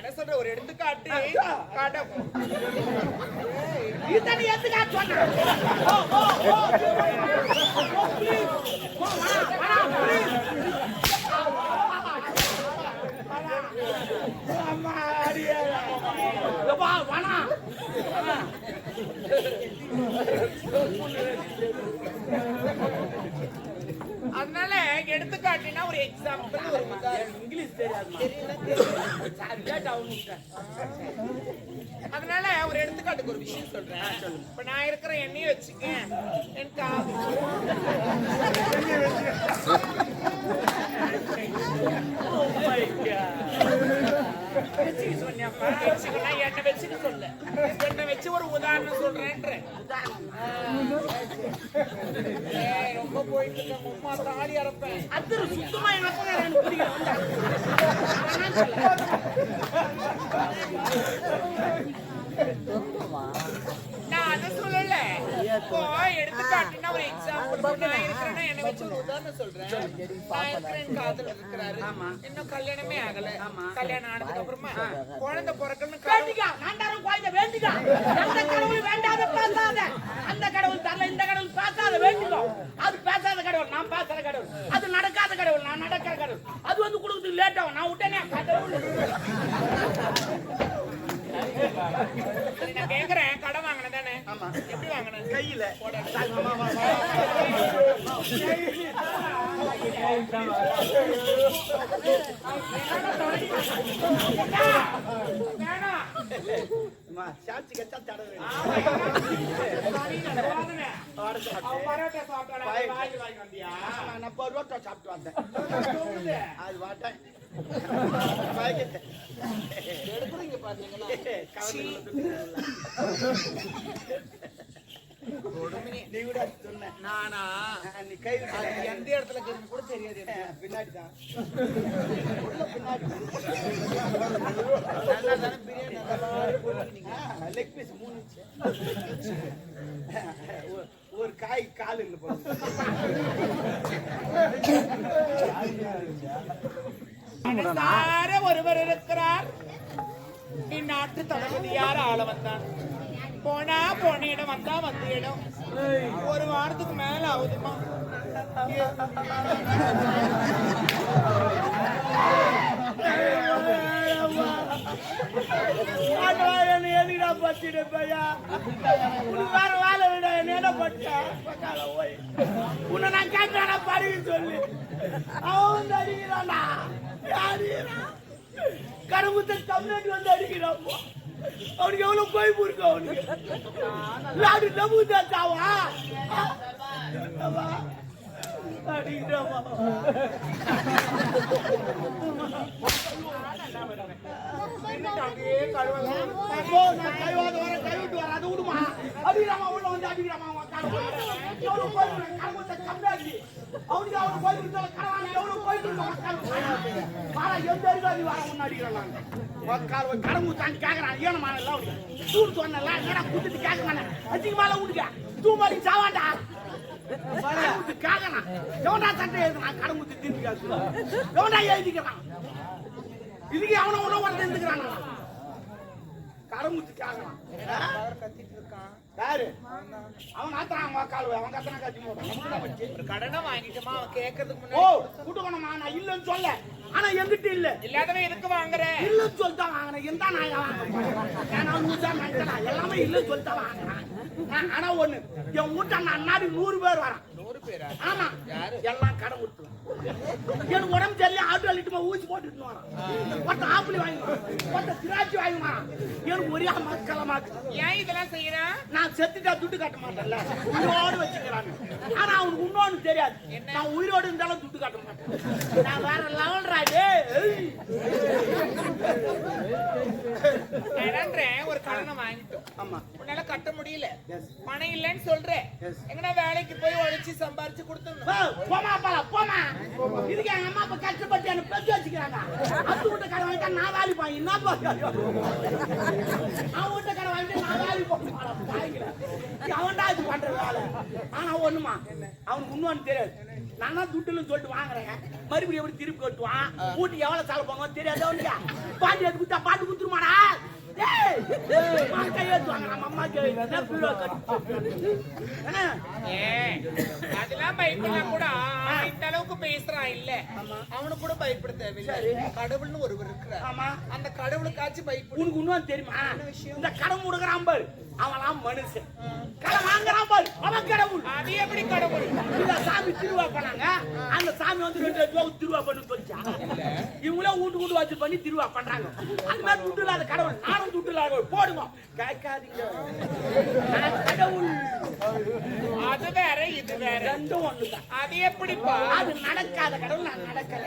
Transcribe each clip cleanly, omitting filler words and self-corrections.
என்ன சொல்ற ஒரு எடுத்துக்காட்டு காட்ட இத்தனை எடுத்துக்காட்டு சொன்ன அதனால எடுத்துக்காட்டினா ஒரு எக்ஸாம்பிள் ஒரு இங்கிலீஷ் தெரியாது அதனால ஒரு எடுத்துக்காட்டுக்கு ஒரு விஷயம் சொல்றேன். இப்ப நான் இருக்கிற எண்ணெயை வச்சுக்க என் காது என்ன வச்சுக்க சொல்ல என்ன வச்சு ஒரு உதாரணம் சொல்றேன்ற ரொம்ப போயிட்டு இருக்க உமா தாலி அறப்பேன் அது சுத்தமா எனக்கு பிடிக்கும். நான் அதை சொல்லல. இப்போ எடுத்துக்காட்டுனா ஒரு எக்ஸாம்பிள் நான் இருக்கிறேன்னா என்ன வச்சு ஒரு உதாரணம் சொல்றேன். நான் இருக்கிறேன் காதல் இருக்கிறாரு இன்னும் கல்யாணமே ஆகல. கல்யாணம் ஆனதுக்கு அப்புறமா குழந்தை பிறக்கணும் வேண்டிக்கா நான்டாரும் குழந்தை வேண்டிக்கா அந்த கடவுள் வேண்டாத பேசாத அந்த கடவுள் தரல இந்த கடவுள் பேசாத வேண்டிக்கோ அது பேசாத கடவுள் நான் பேசாத கடவுள் அது நடக்காத கடவுள் நான் நடக்கிற கடவுள் அது வந்து கொடுக்குறதுக்கு லேட் ஆகும் நான் விட்டேனே கடவுள் நான் கேக்குறேன் கடன் வாங்கினேன் தானே எப்படி வாங்கினேன் கையில சாட்சி கச்சா தடவை நான் பரோட்டா சாப்பிட்டு வந்தேன் அது வாட்டேன் எடுக்கிறீங்க பாத்தீங்களா நீ கூட சொன்ன நானா நீ கை எந்த இடத்துல கூட தெரியாது பின்னாடிதான் பின்னாடி நல்லா தானே பிரியாணி லெக் பீஸ் 3 ஒரு காய் கால் இல்ல போல ஒருவர் இருக்கிறார் இந்நாட்டு தளபதி யார் ஆள வந்தான் போனா போன இடம் வந்தா வந்த இடம் ஒரு வாரத்துக்கு மேல ஆகுதுமா எழுதிடா பச்சிடு பையா வேற வேலை விட என்ன பட்டா போய் உன்னை நான் கேட்டானா படிக்க சொல்லி அவன் அடிக்கிறானா கரும்புத்த கம்ப்ளைண்ட் வந்து அடிக்கிறான் அவனுக்கு எவ்வளவு கோய்ப்பு இருக்கு அவனுக்கு லாடு நம்புதாவா அடிக்கிறாமா கைவிட்டு வர அது விடுமா அடிக்கிறாமா உள்ள வந்து அடிக்கிறாமா அவனுக்கு அவனு கோயில் கடவான எவ்வளவு கோயில் எந்த அடிக்காது வர முன்னாடிக்கிறான் கடம்பு தாண்டி கேட்கறான் ஏனமா எல்லாம் தூர் சொன்னல என்னடா குடுத்துட்டு கேட்கறானே அதிக மேல விடுங்க தூமாடி சாவாண்டா கேட்கறான் எவனா சட்டை எழுதுறான் கடம்புத்து திருப்பி எவனா எழுதிக்கிறான் இதுக்கு அவன உணவு வந்து எழுதுக்கிறான் கடம்புத்து கேட்கறான் கத்திட்டு இருக்கான் யாரு அவன் ஆத்துறான் அவன் கால் அவன் கத்தனா கத்தி போட்டான் ஒரு கடனை வாங்கிட்டோமா அவன் கேட்கறதுக்கு முன்னாடி கூட்டுக்கணுமா நான் இல்லன்னு சொல்ல ஆனா எங்கிட்ட இல்ல இல்லாதவன் எதுக்கு வாங்குற இல்லன்னு சொல்லிட்டா வாங்கினேன் எந்த நான் வாங்கினேன் எல்லாமே இல்லன்னு சொல்லிட்டா வாங்கினேன் ஆனா ஒண்ணு என் வீட்டை நான் நாடி 100 பேர் வரான் 100 பேரா ஆமா எல்லாம் கடை கொடுத்து எனக்கு உடம்பு தெரியல ஆட்டு அள்ளிட்டுமா ஊசி போட்டுட்டு வரான் ஒருத்த ஆப்பிளி வாங்கி ஒருத்த திராட்சை வாங்கி வரான் எனக்கு ஒரே மக்களமா ஏன் இதெல்லாம் செய்யறான் நான் செத்துட்டா துட்டு காட்ட மாட்டேன்ல உயிரோடு வச்சுக்கிறாங்க ஆனா அவனுக்கு இன்னொன்னு தெரியாது நான் உயிரோடு இருந்தாலும் துட்டு காட்ட மாட்டேன் நான் வேற லெவல் ராஜே நான் என்னன்றேன், ஒரு கடனை வாங்கிட்டோம். ஆமா. உன்னால கட்ட முடியல. Yes. பணம் இல்லைன்னு சொல்றேன். Yes. எங்கனா வேலைக்கு போய் உழைச்சி சம்பாரிச்சு கொடுத்துடணும். போமா போமா. இதுக்கு எங்க அம்மா அப்பா கஷ்டப்பட்டு என்ன பெற்று வச்சுக்கிறாங்க. அது விட்ட கடை வாங்கிட்டா நான் வேலை பாய் என்ன அவன் விட்ட கடை வாங்கிட்டு நான் வேலை போய் அவன்டா இது பண்ற வேலை. ஆனா ஒண்ணுமா அவனுக்கு இன்னொன்னு தெரியாது. நான் தான் துட்டுன்னு சொல்லிட்டு வாங்குறேன், மறுபடியும் எப்படி திருப்பி கட்டுவான், வீட்டுக்கு எவ்வளவு செலவு பண்ணுவான் தெரியாது. அவனுக்கு பாண்டி எடுத்து குத்தா பாட்டு குத்துருமாடா. அதெல்லாம் பயப்படலாம் கூட இந்த அளவுக்கு பேசுறான் இல்ல, அவனுக்கு கூட பயப்பட தேவையில்லை. கடவுள்னு ஒருவர் இருக்கிறார். ஆமா, அந்த கடவுளுக்காச்சும் பயப்படும். உனக்கு இன்னும் தெரியுமா, இந்த கடன் கொடுக்குறான் பாரு அவன்லாம் மனுஷன், கடன் வாங்குறான் பாரு அவன் கடவுள். அது எப்படி கடவுள்? இந்த சாமி திருவா பண்ணாங்க, அந்த சாமி வந்து 2 ரூபாய் திருவா பண்ணு சொல்லிச்சா, இவங்களே வீட்டு வச்சு பண்ணி திருவா பண்றாங்க. அது மாதிரி துட்டு இல்லாத கடவுள், நானும் துட்டு இல்லாத போடுங்க கேட்காதீங்க. கடவுள் அது வேற இது வேற, ரெண்டும் ஒண்ணுதான். அது எப்படிப்பா? அது நடக்காத கடவுள், நான் நடக்கல.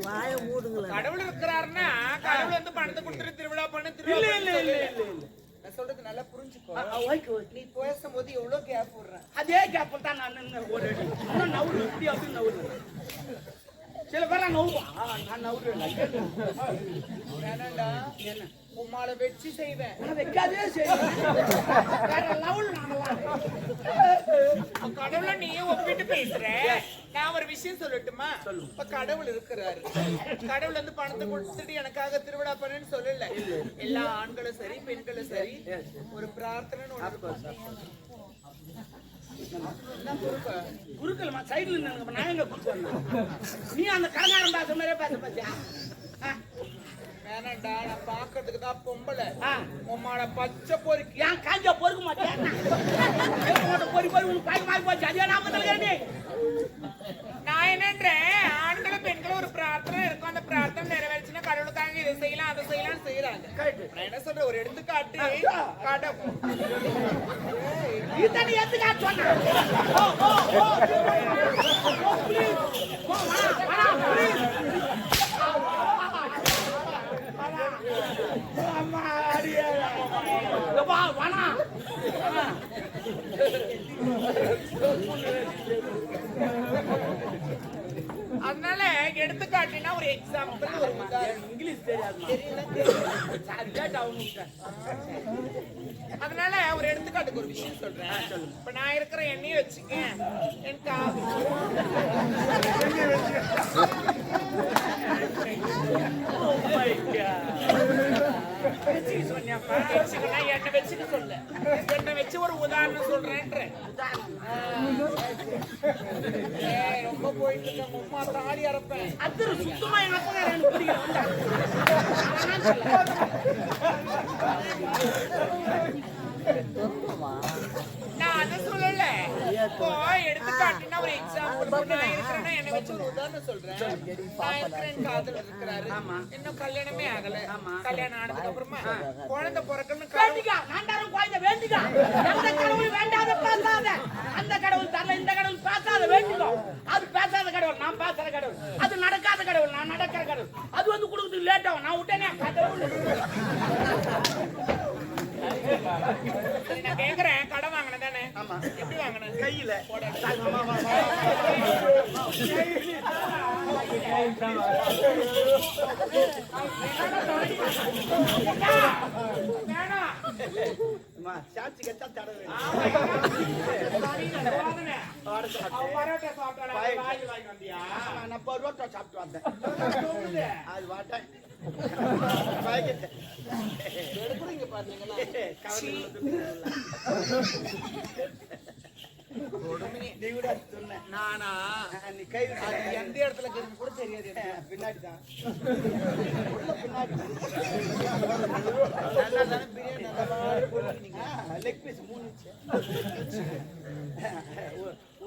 நான் என்ன கடவுள் இருக்கிறாருன்னா கடவுள் வந்து பணத்தை கொடுத்துட்டு திருவிழா பண்ண திருவிழா. நான் சொல்றது நல்லா புரிஞ்சுக்கோ. நீ பேசும்போது எவ்வளவு கேப் விடுறேன், அதே கேப்ல தான் நான் ஒரு நவுறு இப்படி அப்படி நவுறு. சில பேர் நவுவா, நான் நவுறு வேணாண்டா. என்ன உம்மால வெச்சு செய்வேன், வைக்காதே கடவுளை நீ ஒப்பிட்டு பேசுற. நான் ஒரு விஷயம் சொல்லட்டுமா? இப்ப கடவுள் இருக்கிறாரு, கடவுள் வந்து பணத்தை கொடுத்துட்டு எனக்காக திருவிழா பண்ணுன்னு சொல்லல. எல்லா ஆண்களும் சரி பெண்களும் சரி ஒரு பிரார்த்தனை குருக்கள் சைடுல இருந்தாங்க. நான் எங்க குருக்கள்? நீ அந்த கடங்காரன் பேச மாதிரியே பேச பாத்தியா? வேணாண்டா, நான் பாக்குறதுக்கு தான் பொம்பளை. உம்மாட பச்சை பொறுக்கி ஏன் காஞ்சா பொறுக்க மாட்டேன்? பொறி பொறி உனக்கு பாய்க்கு மாறி போச்சு. அதே நாம தலைக்கிறேன். நான் என்னன்றேன், ஆண்களும் பெண்களும் ஒரு பிரார்த்தனை இருக்கும். அந்த பிரார்த்தனை நிறைவேறுச்சுன்னா கடவுளுக்காக இதை செய்யலாம் அதை செய்யலாம் செய்யறாங்க. நான் என்ன சொல்றேன், ஒரு எடுத்துக்காட்டு கடவுள் இத்தனை எடுத்துக்காட்டு சொன்ன. அதனால எடுத்துக்காட்டினா ஒரு எக்ஸாம்பிள், ஒரு இங்கிலீஷ் தெரியாது. அதனால ஒரு எடுத்துக்காட்டுக்கு ஒரு விஷயம் சொல்றேன். இப்ப நான் இருக்கிற எண்ணெயை வச்சுக்கேன், எனக்கு என்ன வச்சுட்டு சொல்ல, என்ன வச்சு ஒரு உதாரணம் சொல்றேன்ற. ரொம்ப போயிட்டு இருக்க உமா தாலி அறப்பேன். அது சுத்தமா எனக்கு பிடிக்கும். நான் அதை சொல்லல. இப்போ எடுத்துக்காட்டுனா ஒரு எக்ஸாம்பிள், நான் இருக்கிறேன்னா என்னை வச்சு ஒரு உதாரணம் சொல்றேன். நான் இருக்கிறேன், காதல் இருக்கிறாரு, இன்னும் கல்யாணமே ஆகல. கல்யாணம் ஆனதுக்கு அப்புறமா குழந்தை பிறக்கணும்னு குழந்தை வேண்டிக்கா. அந்த கடவுள் வேண்டாத பேசாத, அந்த கடவுள் தரல, இந்த கடவுள் பேசாத வேண்டிக்கோ. அது பேசாத கடவுள், நான் பேசுற கடவுள். அது நடக்காத கடவுள், நான் நடக்கிற கடவுள். அது வந்து கொடுக்குறதுக்கு லேட் ஆகும். நான் விட்டேனே கடவுள். நான் கேக்குறேன், கடை வாங்கின தானே? எப்படி வாங்கின? கையில சாட்சி கட்டா தடவை. நான் பரோட்டா சாப்பிட்டு வந்தேன். அது வாட்டேன் எடுக்கிறீங்க பாத்தீங்களா? நானா நீ கை எந்த இடத்துல இருக்கு கூட தெரியாது. பின்னாடி தான் லெக் பீஸ் 3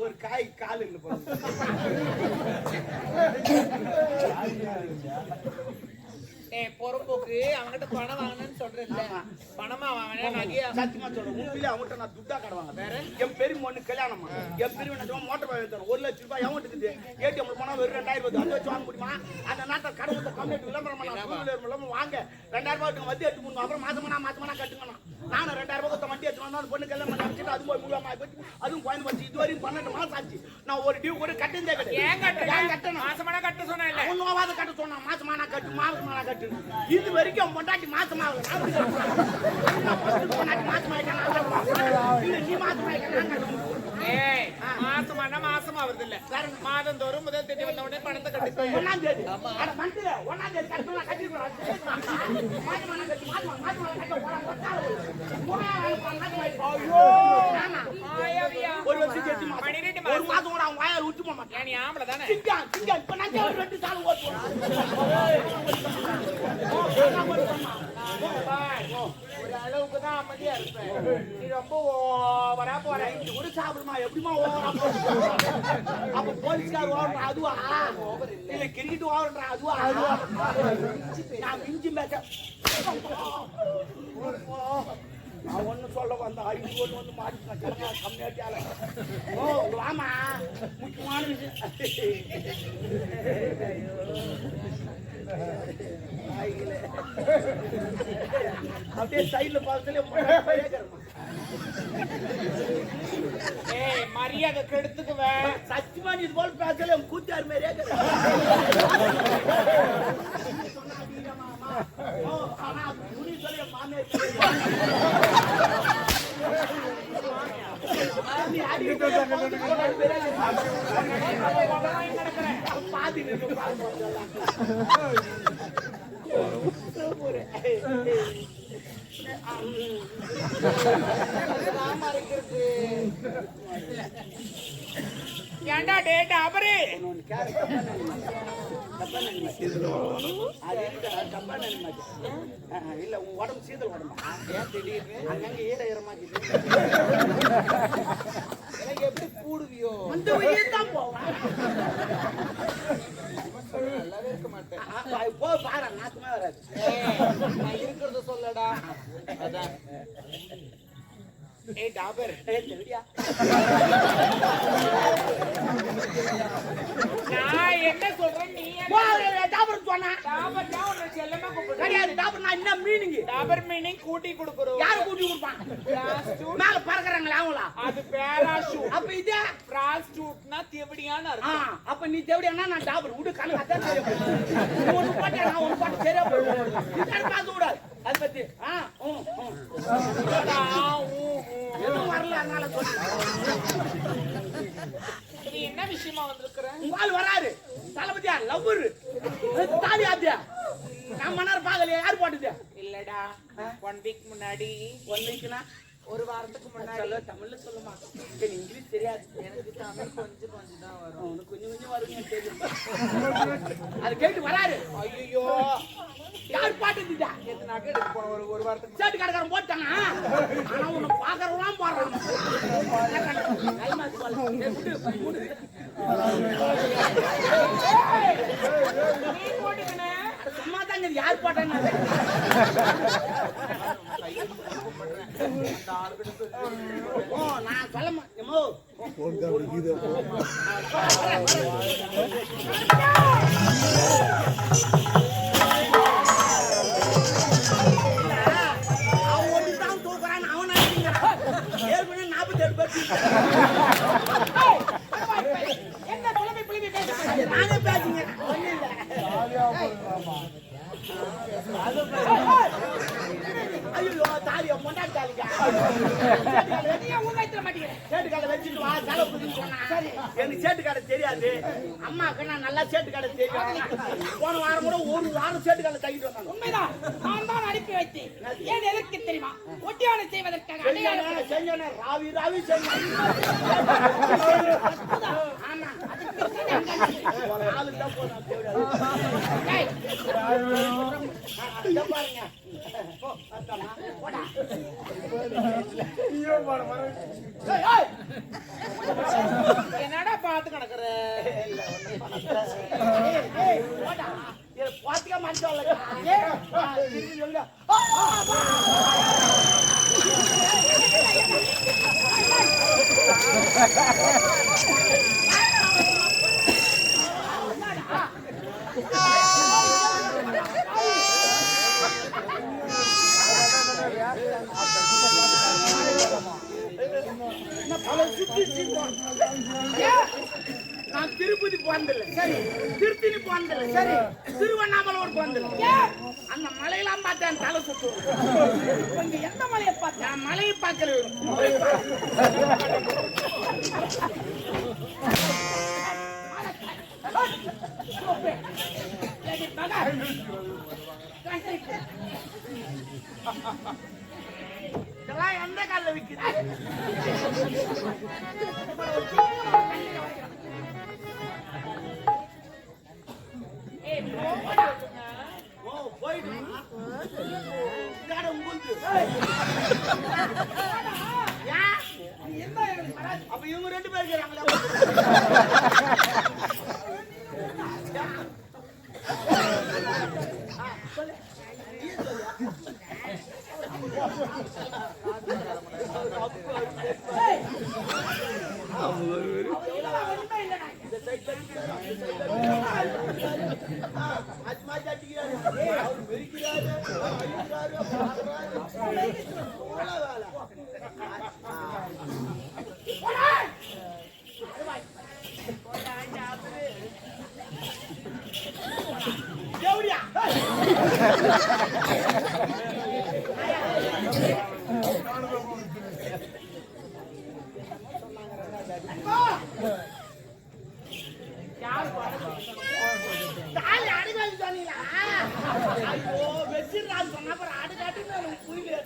ஒரு காய் கால் பொறுப்புக்கு அவங்கிட்ட பணம் வாங்கினேன்னு சொல்றேன்ல, பணமா வாங்கினேன் நகையா? சத்தியமா சொல்றேன், உண்மையிலே அவங்ககிட்ட நான் துட்டா கடவாங்க. வேற என் பெரிய பொண்ணு கல்யாணமா, என் பெரிய மோட்டர் வாங்கி தரேன். 1 லட்சம் ரூபாய் எவன் இருக்குது? ஏடிஎம்ல போனா வெறும் 2000 ரூபாய் அது வச்சு வாங்க முடியுமா? அந்த நாட்டை கடவுளை கம்மிட்டு விளம்பரம் பண்ணலாம். வாங்க 2000 ரூபாய் வட்டி எடுத்து போடணும். அப்புறம் மாசமானா கட்டுங்கணும். நானும் 2000 ரூபாய் வட்டி எடுத்து வந்தா அந்த பொண்ணு கல்யாணம் பண்ணி அடிச்சுட்டு அது போய் முழுவா போச்சு. அதுவும் குழந்தை போச்சு. இதுவரையும் 12 மாசம் ஆச்சு. நான் ஒரு டியூ கூட கட்டந்தே கிடையாது. ஏன் கட்டணும்? மாசமானா கட்ட சொன்னா இல்ல, ஒன்னுவாத கட்ட சொன்னா மாசமானா கட்டு, மாசமானா கட்டு. இது வரைக்கும் பொண்டாட்டி மாசமாகல. பொண்டாட்டி மாசமாயிட்டா நீ மாசமாயிட்டா. மாசமான மாசமா வருது இல்ல, மாதந்தோறும் முதல் தேதி வந்த உடனே பணத்தை கட்டி 1ஆம் தேதி கட்டணும். ஒரு வருஷம் சேர்த்து 1 மாசம் கூட அவன் வாயால் விட்டு போக மாட்டேன். நீ ஆம்பளை தானே? இப்ப நான் 2 சால் ஓட்டுவேன். ஒரு அளவுக்கு தான் அமைதியா இருப்பேன். நீ ரொம்ப ஓவரா போற. ஒரு சாப்பிடுமா எப்படிமா ஓவரா அப்ப போலீஸ்கார் ஓவரா அதுவா இல்ல கிரிக்கெட் ஓவரா அதுவா? நான் மிஞ்சி மேட்ச நான் ஒண்ணு சொல்ல வந்த அடி ஒண்ணு மாட்டிக்கிட்டேன். கம்மியாட்டியால வாமா முக்கியமான விஷயம். அப்படியே சைட்ல பார்த்துல மரியாதை கெடுத்துக்குவேன். சத்தியமா நீ இது போல பேசல கூத்தார் மாதிரியே ஏண்டா டேட் அவரு இல்ல உன் உடம்பு சீதல் உடம்பு ஏன் திடீர்னு அங்கங்க ஈரமாக்கிட்டு எனக்கு எப்படி கூடுவியோ அந்த உயிர் தான் போவேன். நல்லாவே இருக்க மாட்டேன். போ பாரு நாக்குமே வராது. நான் இருக்கிறத சொல்லடா. அதான் டாபர் நான் என்ன சொல்றேன் நீ டாபர் சொன்னா டாபர் தான் உன்னை செல்லமா கூப்பிடுறேன். கிடையாது டாபர் நான் என்ன மீனிங்? டாபர் மீனிங் கூட்டி கொடுக்குறோம். யாரு கூட்டி கொடுப்பான்? மேல பறக்குறாங்களா அவங்களா? அது பேராஷூட். அப்ப இதே பிராஸ்டியூட்னா தேவடியான அர்த்தம். அப்ப நீ தேவடியானா நான் டாபர் விடு கணக்கு அதான் தெரியும். ஒன்னு பாட்டு நான் ஒன்னு பாட்டு சரியா போடுவேன். இதான் பார்க்க கூடாது. அது பத்தி எதுவும் வரல அதனால நீ என்ன விஷயமா வந்திருக்கிற? உங்கள் வராரு தளபதியா லவ்வர் தாலியாத்தியா நான் மன்னர் பாக்கலையா? யார் போட்டுது? இல்லடா 1 வீக் முன்னாடி. 1 வீக்னா ஒரு வாரத்துக்கு முன்னாடி. தமிழ்ல சொல்லுமா? எனக்கு இங்கிலீஷ் தெரியாது. எனக்கு தமிழ் கொஞ்சம் கொஞ்சம் தான் வரும். உனக்கு கொஞ்சம் கொஞ்சம் வருங்க தெரியும். அது கேட்டு வராரு. ஐயோ யார் பாட்டுதா? எத்தனாக்க எடுத்து போன ஒரு வாரத்துக்கு சேட்டு கடைக்காரன் போட்டாங்க. ஆனா உன்னை பாக்குறவெல்லாம் போடுறான். சும்மா தாங்க யார் போட்டாங்க? நான் சொல்ல மாட்டேமோ. அவன் ஒன்றுதான் தூக்குறான். அவன் ஏற்கனவே 47 பேர் என்ன புலமை புலமை பேசுறீங்க? நானே பேசுங்க. ஐயோ தாலியா பொண்டாட்டி தாலிக்கா சேட்டு கடை வச்சுட்டு வா செலவு சொன்னா எனக்கு சேட்டு கடை தெரியாது. அம்மாக்கு நான் நல்லா சேட்டு கடை தெரியும். போன வாரம் கூட 1 வாரம் சேட்டு கடை தங்கிட்டு வந்தாங்க. உண்மைதான். நான் தான் அனுப்பி வைத்தேன். ஏன் எதற்கு தெரியுமா? ஒட்டியானம் செய்வதற்காக. செஞ்சோன்னே ராவி ராவி செஞ்சேன். ஆமா ஆளுக்கு தான் பாருங்க. என்னடா பாத்து கிடக்குற? பாத்தியா பஞ்சம் இல்ல நான் திருப்பதி போனதில்லை சரி, திருத்தணி போனதில்லை சரி, திருவண்ணாமலை ஒரு போனதில்லை. அந்த மலையெல்லாம் பார்த்தேன் தலை சுத்து. இங்க எந்த மலையை பார்த்தேன்? நான் மலையை பார்க்கல. இதெல்லாம் எந்த காலில் விற்குது? அப்ப இவங்க 2 பேர் இருக்கிறாங்களா? ஐயோ வெச்சிரான்னு சொன்னா அப்புறம் ஆடு காட்டுன்னு புரியுது.